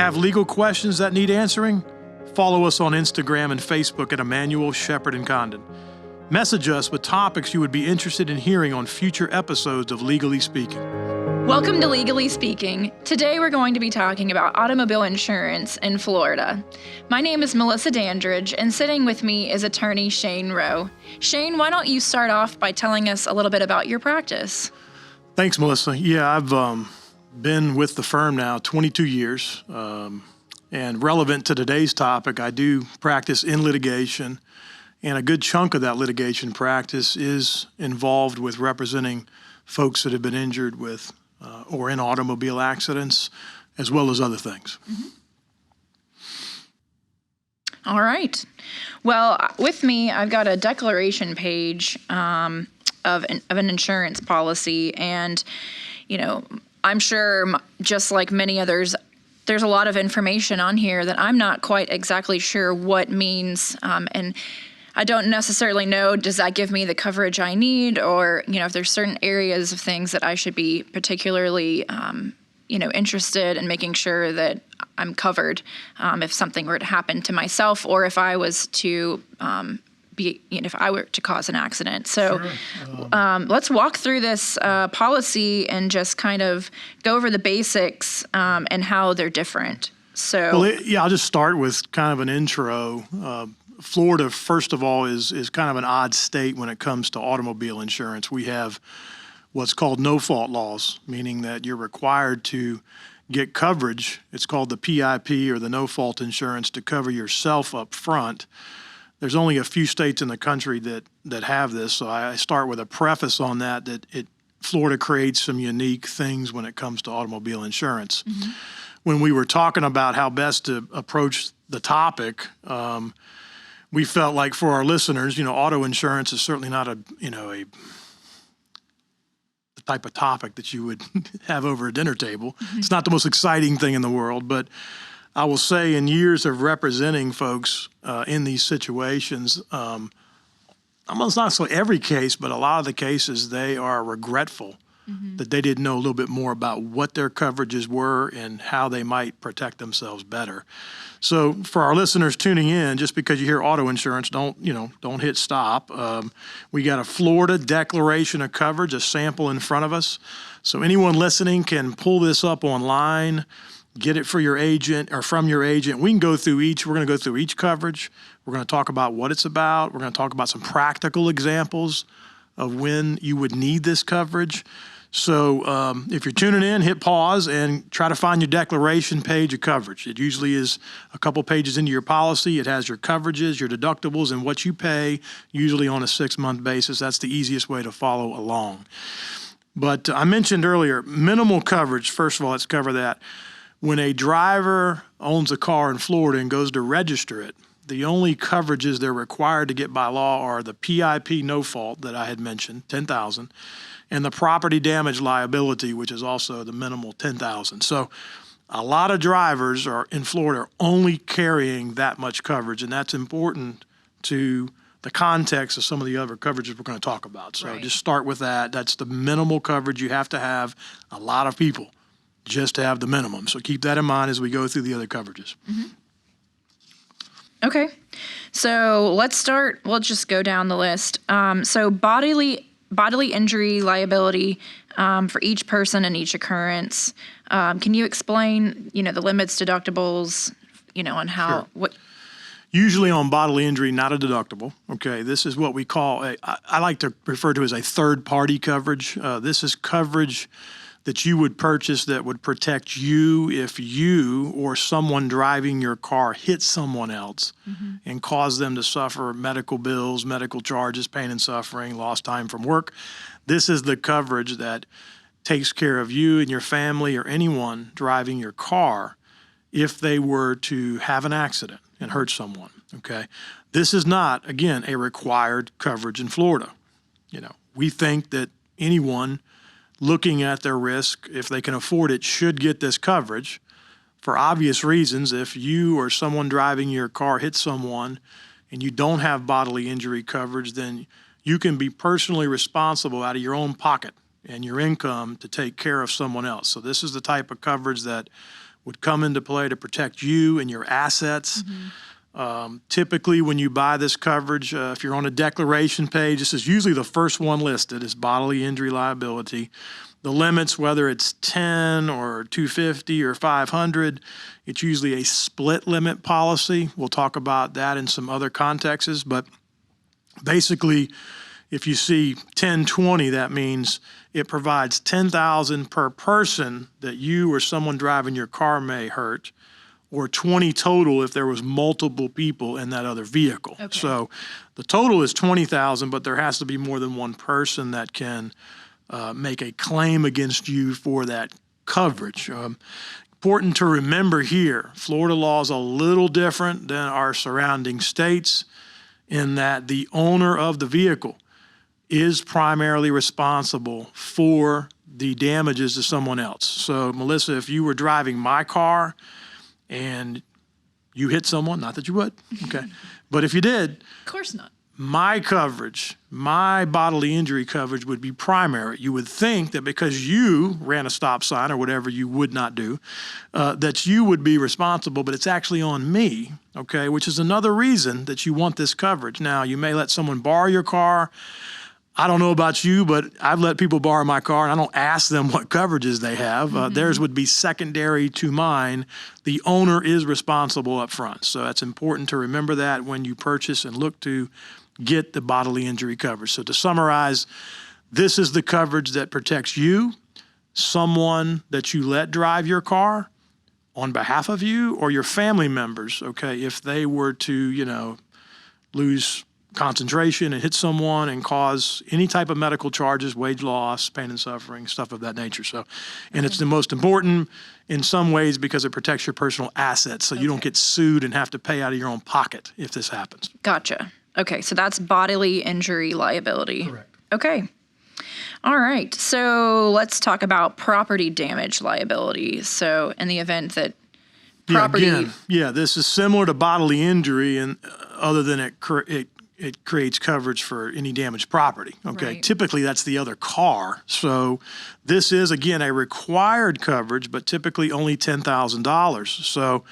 Have legal questions that need answering? Follow us on Instagram and Facebook at Emmanuel Shepherd and Condon. Message us with topics you would be interested in hearing on future episodes of Legally Speaking. Welcome to Legally Speaking. Today we're going to be talking about automobile insurance in Florida. My name is Melissa Dandridge, and sitting with me is attorney Shane Rowe. Shane, why don't you start off by telling us a little bit about your practice? Thanks, Melissa. Yeah, I've been with the firm now 22 years. And relevant to today's topic, I do practice in litigation, and a good chunk of that litigation practice is involved with representing folks that have been injured with or in automobile accidents, as well as other things. Mm-hmm. All right. Well, with me, I've got a declaration page of an insurance policy, and I'm sure, just like many others, there's a lot of information on here that I'm not quite exactly sure what means, and I don't necessarily know, does that give me the coverage I need, or, if there's certain areas of things that I should be particularly, interested in making sure that I'm covered if something were to happen to myself, or if I was to if I were to cause an accident. So sure. Let's walk through this policy and just kind of go over the basics and how they're different. So, I'll just start with kind of an intro. Florida, first of all, is kind of an odd state when it comes to automobile insurance. We have what's called no-fault laws, meaning that you're required to get coverage. It's called the PIP, or the no-fault insurance, to cover yourself up front. There's only a few states in the country that have this, so I start with a preface on that Florida creates some unique things when it comes to automobile insurance. Mm-hmm. When we were talking about how best to approach the topic, we felt like for our listeners, auto insurance is certainly not the type of topic that you would have over a dinner table. Mm-hmm. It's not the most exciting thing in the world, but I will say in years of representing folks in these situations, almost not so every case, but a lot of the cases, they are regretful that they didn't know a little bit more about what their coverages were and how they might protect themselves better. So for our listeners tuning in, just because you hear auto insurance, don't hit stop. We got a Florida Declaration of Coverage, a sample in front of us. So anyone listening can pull this up online, get it for your agent or from your agent. We're going to go through each coverage. We're going to talk about what it's about. We're going to talk about some practical examples of when you would need this coverage. So if you're tuning in, hit pause and try to find your declaration page of coverage. It usually is a couple pages into your policy. It has your coverages, your deductibles, and what you pay, usually on a 6-month basis. That's the easiest way to follow along. But I mentioned earlier, minimal coverage. First of all, let's cover that. When a driver owns a car in Florida and goes to register it, the only coverages they're required to get by law are the PIP no fault that I had mentioned, $10,000, and the property damage liability, which is also the minimal $10,000. So a lot of drivers in Florida are only carrying that much coverage, and that's important to the context of some of the other coverages we're going to talk about. So Just start with that. That's the minimal coverage you have to have. A lot of people just have the minimum. So keep that in mind as we go through the other coverages. Mm-hmm. Okay. So let's just go down the list. So bodily injury liability for each person and each occurrence. Can you explain, the limits, deductibles, on how, Sure. what? Usually on bodily injury, not a deductible. Okay, this is what we call, I like to refer to as a third-party coverage. This is coverage that you would purchase that would protect you if you or someone driving your car hit someone else and cause them to suffer medical bills, medical charges, pain and suffering, lost time from work. This is the coverage that takes care of you and your family or anyone driving your car if they were to have an accident and hurt someone, okay? This is not, again, a required coverage in Florida. We think that anyone looking at their risk, if they can afford it, should get this coverage. For obvious reasons, if you or someone driving your car hits someone and you don't have bodily injury coverage, then you can be personally responsible out of your own pocket and your income to take care of someone else. So this is the type of coverage that would come into play to protect you and your assets. Typically, when you buy this coverage, if you're on a declaration page, this is usually the first one listed is bodily injury liability. The limits, whether it's 10 or 250 or 500, it's usually a split limit policy. We'll talk about that in some other contexts, but basically, if you see 1020, that means it provides $10,000 per person that you or someone driving your car may hurt, or 20 total if there was multiple people in that other vehicle. Okay. So the total is 20,000, but there has to be more than one person that can make a claim against you for that coverage. Important to remember here, Florida law is a little different than our surrounding states in that the owner of the vehicle is primarily responsible for the damages to someone else. So, Melissa, if you were driving my car and you hit someone, not that you would, okay, but if you did, Of course not. my coverage, my bodily injury coverage would be primary. You would think that because you ran a stop sign or whatever you would not do, that you would be responsible, but it's actually on me, okay, which is another reason that you want this coverage. Now, you may let someone borrow your car. I don't know about you, but I've let people borrow my car, and I don't ask them what coverages they have. Theirs would be secondary to mine. The owner is responsible up front. So that's important to remember that when you purchase and look to get the bodily injury coverage. So to summarize, this is the coverage that protects you, someone that you let drive your car on behalf of you, or your family members, okay, if they were to, lose concentration and hit someone and cause any type of medical charges, wage loss, pain and suffering, stuff of that nature. So, and it's the most important in some ways because it protects your personal assets, so you don't get sued and have to pay out of your own pocket if this happens. Gotcha. Okay, so that's bodily injury liability. Correct. Okay. All right. So let's talk about property damage liability. So in the event that property... This is similar to bodily injury, and other than it creates coverage for any damaged property. Okay, Right. Typically that's the other car. So this is, again, a required coverage, but typically only $10,000. So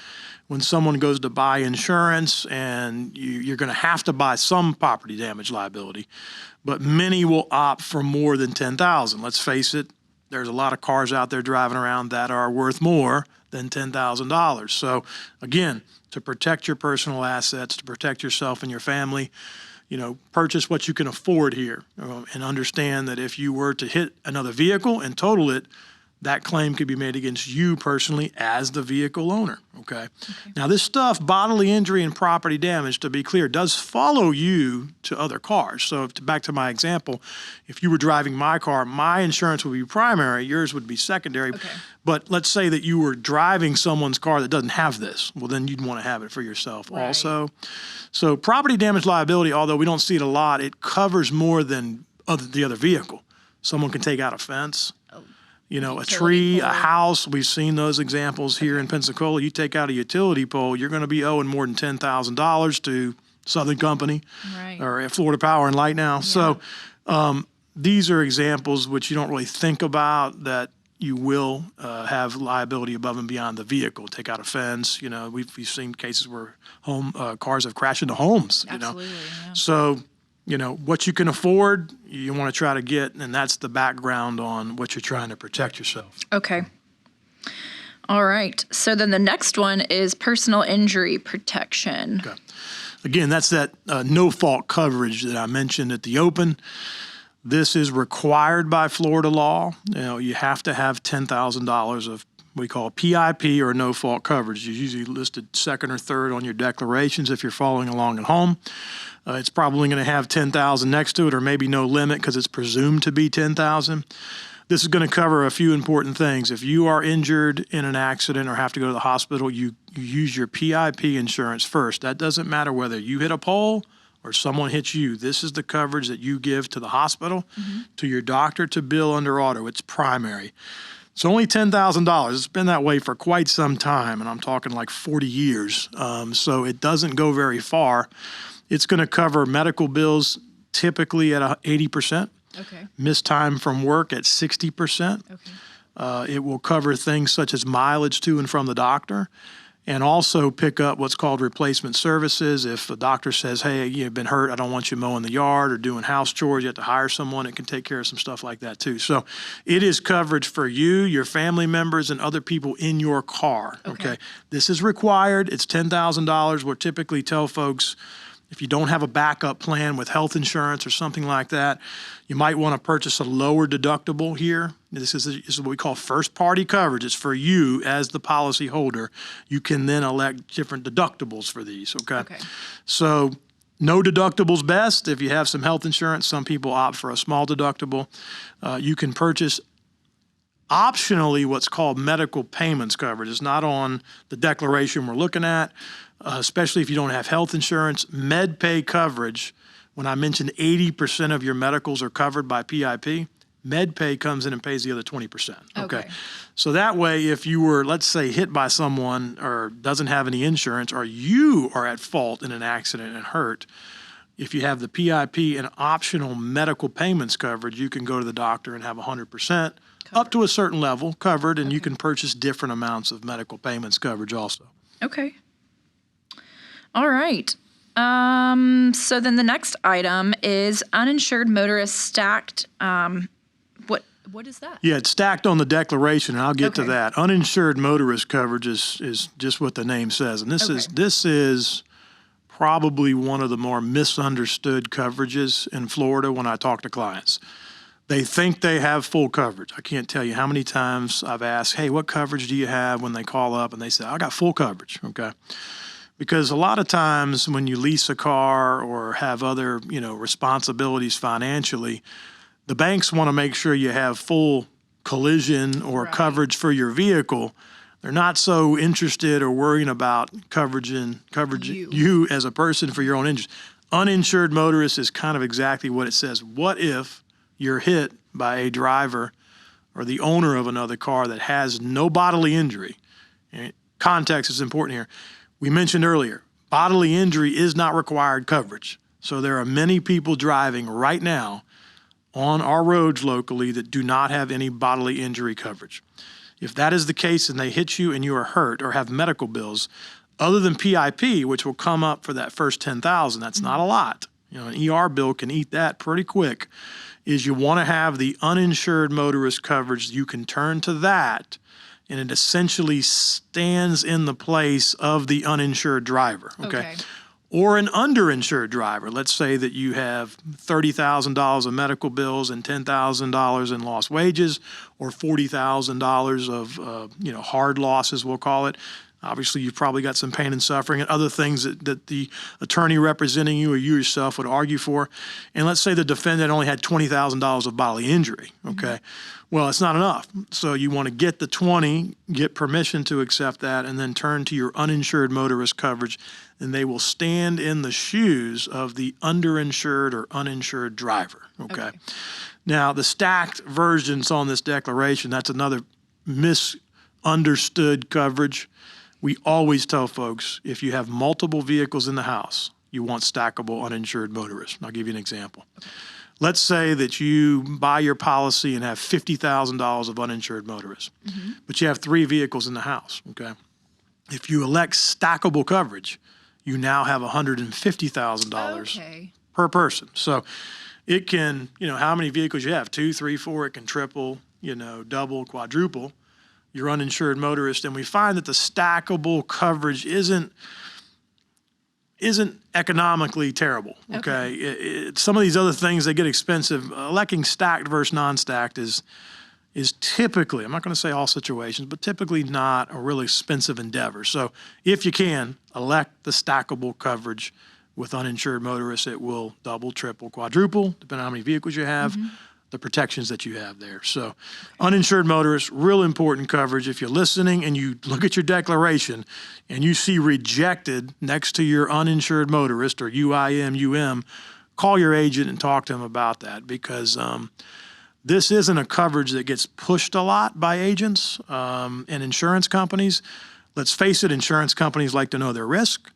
when someone goes to buy insurance, and you're going to have to buy some property damage liability, but many will opt for more than $10,000. Let's face it, there's a lot of cars out there driving around that are worth more than $10,000. So again, to protect your personal assets, to protect yourself and your family, purchase what you can afford here, and understand that if you were to hit another vehicle and total it, that claim could be made against you personally as the vehicle owner, okay? Now, this stuff, bodily injury and property damage, to be clear, does follow you to other cars. So back to my example, if you were driving my car, my insurance would be primary, yours would be secondary. Okay. But let's say that you were driving someone's car that doesn't have this. Well, then you'd want to have it for yourself also. So property damage liability, although we don't see it a lot, it covers more than the other vehicle. Someone can take out a fence. A Utility tree, pole. a house. We've seen those examples here in Pensacola. You take out a utility pole, you're going to be owing more than $10,000 to Southern Company Right. or Florida Power and Light now. So these are examples which you don't really think about that you will have liability above and beyond the vehicle. Take out a fence. We've seen cases where cars have crashed into homes. Absolutely, yeah. So, what you can afford, you want to try to get, and that's the background on what you're trying to protect yourself. Okay. All right. So then the next one is personal injury protection. Okay. Again, that's that no-fault coverage that I mentioned at the open. This is required by Florida law. You have to have $10,000 of what we call PIP or no-fault coverage. You're usually listed second or third on your declarations if you're following along at home. It's probably going to have $10,000 next to it, or maybe no limit because it's presumed to be $10,000. This is going to cover a few important things. If you are injured in an accident or have to go to the hospital, you use your PIP insurance first. That doesn't matter whether you hit a pole or someone hits you. This is the coverage that you give to the hospital, to your doctor, to bill under auto. It's primary. It's only $10,000. It's been that way for quite some time, and I'm talking like 40 years. So it doesn't go very far. It's going to cover medical bills typically at 80%. Okay. Missed time from work at 60%. Okay. It will cover things such as mileage to and from the doctor, and also pick up what's called replacement services. If a doctor says, hey, you've been hurt, I don't want you mowing the yard or doing house chores, you have to hire someone, it can take care of some stuff like that too. So it is coverage for you, your family members, and other people in your car, okay? This is required. It's $10,000. We'll typically tell folks, if you don't have a backup plan with health insurance or something like that, you might want to purchase a lower deductible here. This is what we call first-party coverage. It's for you as the policy holder. You can then elect different deductibles for these, okay? So no deductible's best. If you have some health insurance, some people opt for a small deductible. You can purchase optionally what's called medical payments coverage. It's not on the declaration we're looking at. Especially if you don't have health insurance, MedPay coverage, when I mentioned 80% of your medicals are covered by PIP, MedPay comes in and pays the other 20%. Okay. So that way, if you were, let's say, hit by someone or doesn't have any insurance, or you are at fault in an accident and hurt, if you have the PIP and optional medical payments coverage, you can go to the doctor and have 100% up to a certain level covered, and you can purchase different amounts of medical payments coverage also. Okay. All right. So then the next item is uninsured motorist stacked. What is that? Yeah, it's stacked on the declaration, and I'll get to that. Uninsured motorist coverage is just what the name says, and this is probably one of the more misunderstood coverages in Florida when I talk to clients. They think they have full coverage. I can't tell you how many times I've asked, hey, what coverage do you have, when they call up and they say, I got full coverage, okay? Because a lot of times when you lease a car or have other, responsibilities financially, the banks want to make sure you have full collision or coverage for your vehicle. They're not so interested or worrying about coverage you as a person for your own interest. Uninsured motorist is kind of exactly what it says. What if you're hit by a driver or the owner of another car that has no bodily injury? And context is important here. We mentioned earlier, bodily injury is not required coverage. So there are many people driving right now on our roads locally that do not have any bodily injury coverage. If that is the case and they hit you and you are hurt or have medical bills, other than PIP, which will come up for that first $10,000, that's not a lot. An ER bill can eat that pretty quick. Is you want to have the uninsured motorist coverage. You can turn to that, and it essentially stands in the place of the uninsured driver, okay? Or an underinsured driver. Let's say that you have $30,000 of medical bills and $10,000 in lost wages, or $40,000 of hard losses, we'll call it. Obviously, you've probably got some pain and suffering and other things that the attorney representing you or you yourself would argue for. And let's say the defendant only had $20,000 of bodily injury, okay? Well, it's not enough. So you want to get the 20, get permission to accept that, and then turn to your uninsured motorist coverage, and they will stand in the shoes of the underinsured or uninsured driver, okay? Now, the stacked versions on this declaration, that's another misunderstood coverage. We always tell folks, if you have multiple vehicles in the house, you want stackable uninsured motorists. And I'll give you an example. Let's say that you buy your policy and have $50,000 of uninsured motorists, but you have 3 vehicles in the house, okay? If you elect stackable coverage, you now have $150,000 per person. So it can, how many vehicles you have, 2, 3, 4, it can triple, double, quadruple your uninsured motorist. And we find that the stackable coverage isn't economically terrible, okay? Some of these other things, they get expensive. Electing stacked versus non-stacked is typically, I'm not going to say all situations, but typically not a really expensive endeavor. So if you can, elect the stackable coverage with uninsured motorists. It will double, triple, quadruple, depending on how many vehicles you have, the protections that you have there. So uninsured motorists, real important coverage. If you're listening and you look at your declaration and you see rejected next to your uninsured motorist, or UIM, call your agent and talk to him about that, because this isn't a coverage that gets pushed a lot by agents and insurance companies. Let's face it, insurance companies like to know their risk.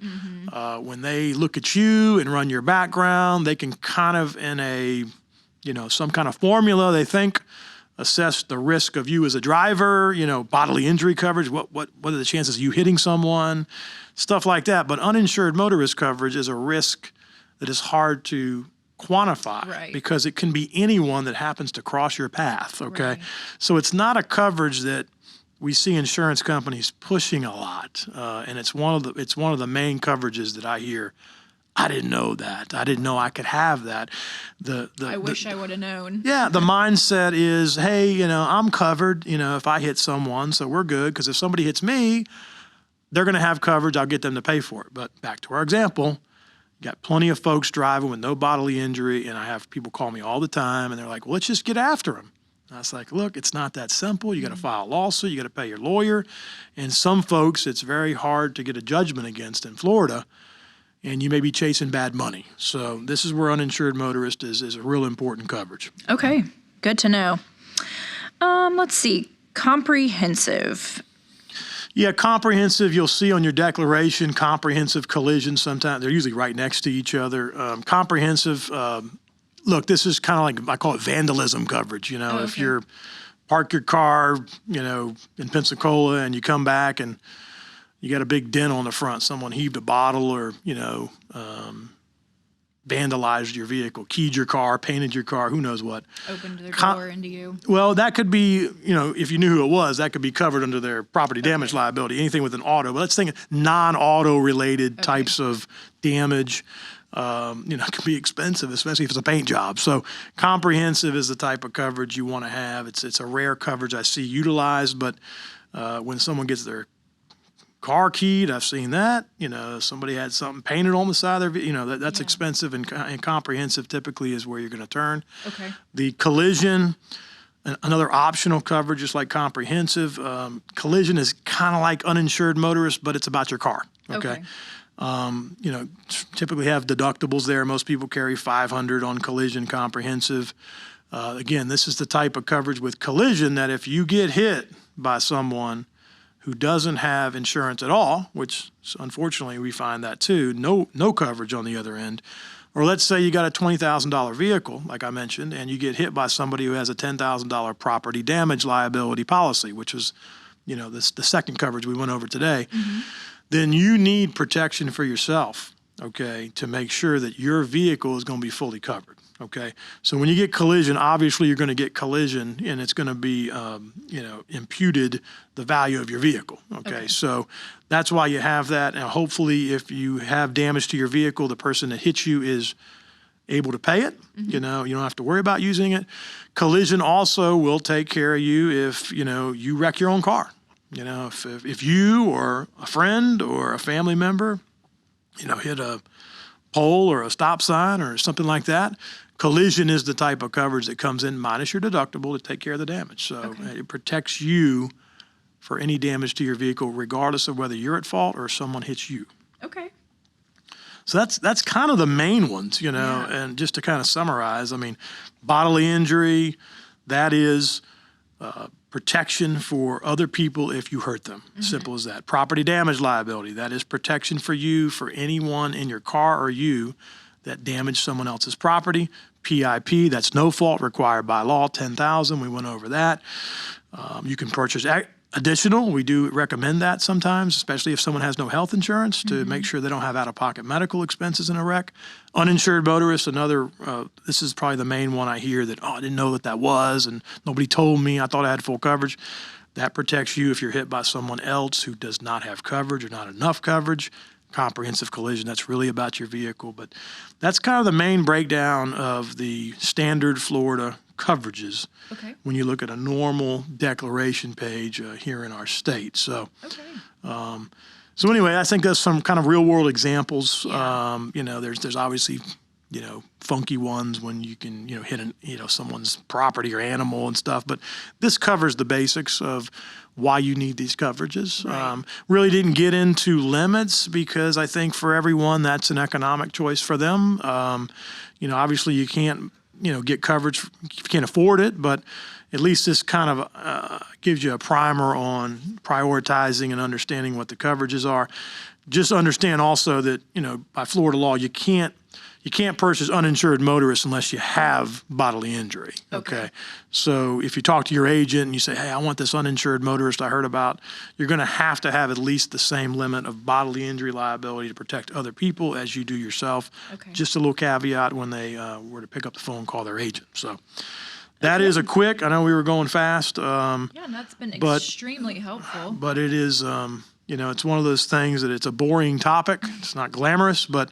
When they look at you and run your background, they can kind of, in a some kind of formula, they think assess the risk of you as a driver, bodily injury coverage, what are the chances of you hitting someone, stuff like that. But uninsured motorist coverage is a risk that is hard to quantify because it can be anyone that happens to cross your path, okay? Right. So it's not a coverage that we see insurance companies pushing a lot, and it's one of the main coverages that I hear. I didn't know that. I didn't know I could have that. I wish I would have known. Yeah, the mindset is, hey, I'm covered, if I hit someone, so we're good, because if somebody hits me, they're going to have coverage. I'll get them to pay for it. But back to our example, got plenty of folks driving with no bodily injury, and I have people call me all the time, and they're like, well, let's just get after them. And I was like, look, it's not that simple. You got to file a lawsuit. You got to pay your lawyer. And some folks, it's very hard to get a judgment against in Florida, and you may be chasing bad money. So this is where uninsured motorist is a real important coverage. Okay, good to know. Let's see, comprehensive. Yeah, comprehensive, you'll see on your declaration, comprehensive collision sometimes. They're usually right next to each other. Comprehensive, look, this is kind of like, I call it vandalism coverage. If you're park your car, in Pensacola and you come back and you got a big dent on the front, someone heaved a bottle or, vandalized your vehicle, keyed your car, painted your car, who knows what. Opened their door into you. Well, that could be, if you knew who it was, that could be covered under their property damage liability, anything with an auto. But let's think of non-auto related types of damage. It can be expensive, especially if it's a paint job. So comprehensive is the type of coverage you want to have. It's a rare coverage I see utilized, but when someone gets their car keyed, I've seen that. Somebody had something painted on the side of their, that's expensive, and comprehensive typically is where you're going to turn. Okay. The collision, another optional coverage, just like comprehensive. Collision is kind of like uninsured motorist, but it's about your car. Okay. Typically have deductibles there. Most people carry $500 on collision comprehensive. Again, this is the type of coverage with collision that if you get hit by someone who doesn't have insurance at all, which unfortunately we find that too, no coverage on the other end. Or let's say you got a $20,000 vehicle, like I mentioned, and you get hit by somebody who has a $10,000 property damage liability policy, which is, the second coverage we went over today. Mm-hmm. Then you need protection for yourself, okay, to make sure that your vehicle is going to be fully covered. Okay, so when you get collision, obviously you're going to get collision, and it's going to be, imputed the value of your vehicle. Okay, so that's why you have that. And hopefully, if you have damage to your vehicle, the person that hits you is able to pay it. Mm-hmm. You don't have to worry about using it. Collision also will take care of you if you wreck your own car. If you or a friend or a family member, hit a pole or a stop sign or something like that. Collision is the type of coverage that comes in minus your deductible to take care of the damage. So it protects you for any damage to your vehicle, regardless of whether you're at fault or someone hits you. Okay. So that's kind of the main ones, and just to kind of summarize, bodily injury, that is protection for other people if you hurt them. Mm-hmm. Simple as that. Property damage liability, that is protection for you, for anyone in your car or you that damaged someone else's property. PIP, that's no fault required by law, $10,000. We went over that. You can purchase additional. We do recommend that sometimes, especially if someone has no health insurance, to make sure they don't have out-of-pocket medical expenses in a wreck. Uninsured motorists, this is probably the main one I hear that, I didn't know that was, and nobody told me. I thought I had full coverage. That protects you if you're hit by someone else who does not have coverage or not enough coverage. Comprehensive collision, that's really about your vehicle. But that's kind of the main breakdown of the standard Florida coverages when you look at a normal declaration page here in our state. So, so anyway, I think there's some kind of real world examples. Yeah. There's obviously, funky ones when you can, hit someone's property or animal and stuff. But this covers the basics of why you need these coverages. Right. Really didn't get into limits because I think for everyone that's an economic choice for them. Obviously you can't, get coverage if you can't afford it, but at least this kind of gives you a primer on prioritizing and understanding what the coverages are. Just understand also that, by Florida law, you can't you can't purchase uninsured motorists unless you have bodily injury. Okay. So if you talk to your agent and you say, hey, I want this uninsured motorist I heard about, you're going to have at least the same limit of bodily injury liability to protect other people as you do yourself. Okay. Just a little caveat when they were to pick up the phone and call their agent. So that is a quick, I know we were going fast. Yeah, and that's been extremely helpful. But it is, it's one of those things that it's a boring topic. It's not glamorous, but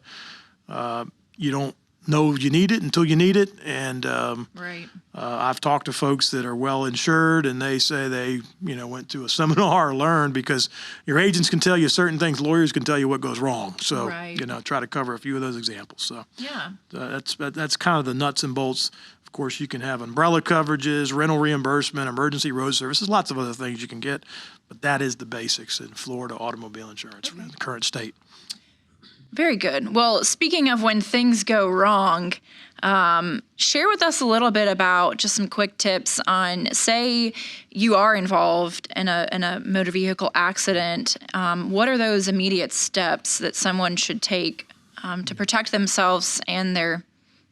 you don't know you need it until you need it. And Right. I've talked to folks that are well insured, and they say they, went to a seminar or learned, because your agents can tell you certain things, lawyers can tell you what goes wrong. So, Right. Try to cover a few of those examples. So Yeah. that's kind of the nuts and bolts. Of course, you can have umbrella coverages, rental reimbursement, emergency road services, lots of other things you can get. But that is the basics in Florida automobile insurance in the current state. Very good. Well, speaking of when things go wrong, share with us a little bit about just some quick tips on, say you are involved in a motor vehicle accident. What are those immediate steps that someone should take to protect themselves and their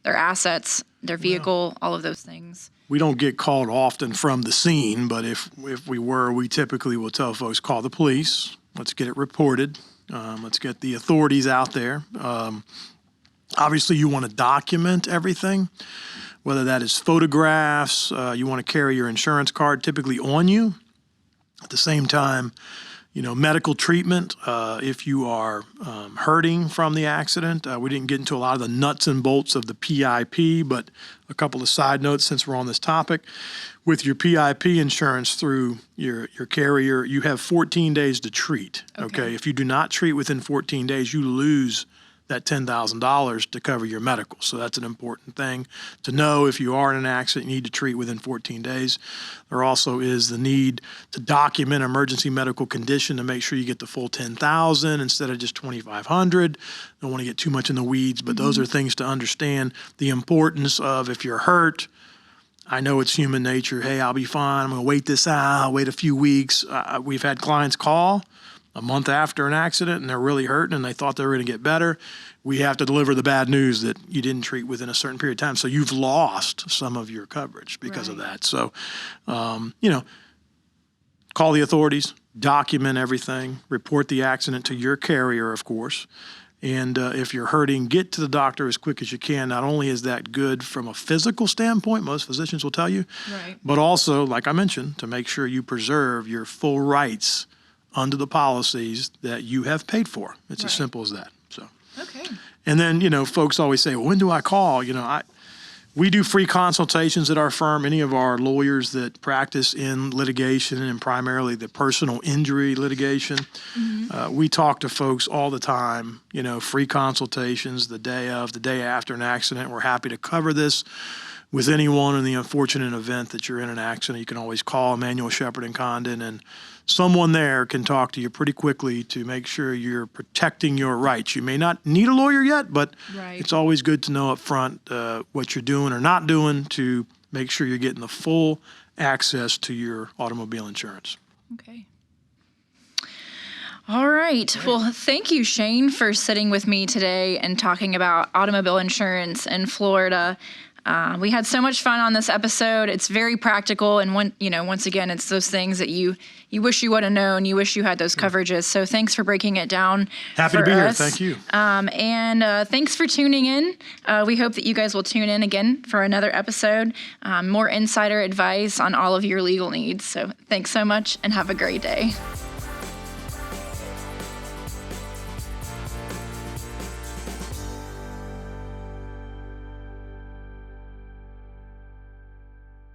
assets, their vehicle, all of those things? We don't get called often from the scene, but if we were, we typically will tell folks, call the police. Let's get it reported. Let's get the authorities out there. Obviously, you want to document everything, whether that is photographs. You want to carry your insurance card typically on you. At the same time, medical treatment if you are hurting from the accident. We didn't get into a lot of the nuts and bolts of the PIP, but a couple of side notes since we're on this topic. With your PIP insurance through your carrier, you have 14 days to treat. Okay. If you do not treat within 14 days, you lose that $10,000 to cover your medical. So that's an important thing to know. If you are in an accident, you need to treat within 14 days. There also is the need to document emergency medical condition to make sure you get the full $10,000 instead of just $2,500. Don't want to get too much in the weeds, but those are things to understand. The importance of, if you're hurt, I know it's human nature. Hey, I'll be fine. I'm going to wait this out. I'll wait a few weeks. We've had clients call a month after an accident and they're really hurting and they thought they were going to get better. We have to deliver the bad news that you didn't treat within a certain period of time. So you've lost some of your coverage because of that. So, call the authorities, document everything, report the accident to your carrier, of course. And if you're hurting, get to the doctor as quick as you can. Not only is that good from a physical standpoint, most physicians will tell you, but also, like I mentioned, to make sure you preserve your full rights under the policies that you have paid for. It's as simple as that. So, and then, folks always say, well, when do I call? We do free consultations at our firm. Any of our lawyers that practice in litigation and primarily the personal injury litigation, we talk to folks all the time, free consultations the day after an accident. We're happy to cover this with anyone in the unfortunate event that you're in an accident. You can always call Emmanuel Shepherd and Condon, and someone there can talk to you pretty quickly to make sure you're protecting your rights. You may not need a lawyer yet, but it's always good to know up front what you're doing or not doing to make sure you're getting the full access to your automobile insurance. Okay. All right. Well, thank you, Shane, for sitting with me today and talking about automobile insurance in Florida. We had so much fun on this episode. It's very practical, and once again, it's those things that you wish you would have known. You wish you had those coverages. So thanks for breaking it down. Happy to be here. Thank you. And thanks for tuning in. We hope that you guys will tune in again for another episode. More insider advice on all of your legal needs. So thanks so much, and have a great day.